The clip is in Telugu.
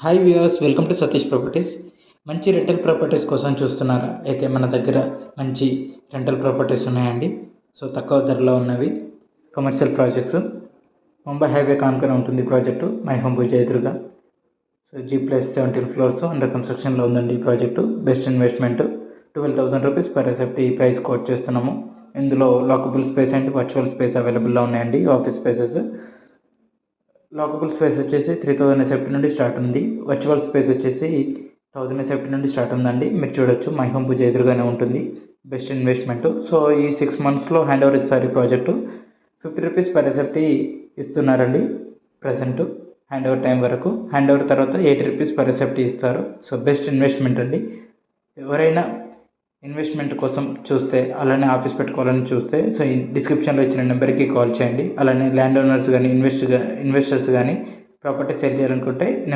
Hi viewers, welcome to Satish properties. మంచి రెంటల్ ప్రాపర్టీస్ కోసం చూస్తున్నారా? అయితే మన దగ్గర మంచి రెంటల్ ప్రాపర్టీస్ ఉన్నాయండి. సో తక్కువ ధరలో ఉన్నవి కమర్షియల్ ప్రాజెక్ట్స్. ముంబై హైవే కానుకొని ఉంటుంది ప్రాజెక్టు, మై హోమ్ పూజ ఎదురుగా. సో G+17 ఫ్లోర్స్ అండర్ కన్స్ట్రక్షన్లో ఉందండి ఈ project. Best investment. 12,000 rupees per SFT price coat చేస్తున్నాము. ఇందులో lockable space and virtual space అవైలబుల్లో ఉన్నాయండి. ఆఫీస్ స్పేసెస్ లాకబుల్ స్పేస్ వచ్చేసి 3000 ఎస్ఎఫ్టీ నుండి స్టార్ట్ ఉంది. వర్చువల్ స్పేస్ వచ్చేసి 1000 ఎస్ఎఫ్టీ నుండి స్టార్ట్ ఉందండి. మీరు చూడొచ్చు, మై హోమ్ పూజ ఎదురుగానే ఉంటుంది. Best investment. సో ఈ 6 monthsలో హ్యాండ్ ఓవర్ ఇస్తారు ఈ ప్రాజెక్టు. 50 రూపీస్ పర్ ఎస్ఎఫ్టీ ఇస్తున్నారండి ప్రజెంట్ హ్యాండ్ ఓవర్ టైం వరకు. హ్యాండ్ ఓవర్ తర్వాత 80 రూపీస్ పర్ ఎస్ఎఫ్టీ ఇస్తారు. సో బెస్ట్ ఇన్వెస్ట్మెంట్ అండి. ఎవరైనా ఇన్వెస్ట్మెంట్ కోసం చూస్తే, అలానే ఆఫీస్ పెట్టుకోవాలని చూస్తే, సో ఈ డిస్క్రిప్షన్లో ఇచ్చిన నెంబర్కి కాల్ చేయండి. అలానే ల్యాండ్ ఓనర్స్ కానీ ఇన్వెస్టర్స్ కానీ ప్రాపర్టీ సేల్ చేయాలనుకుంటే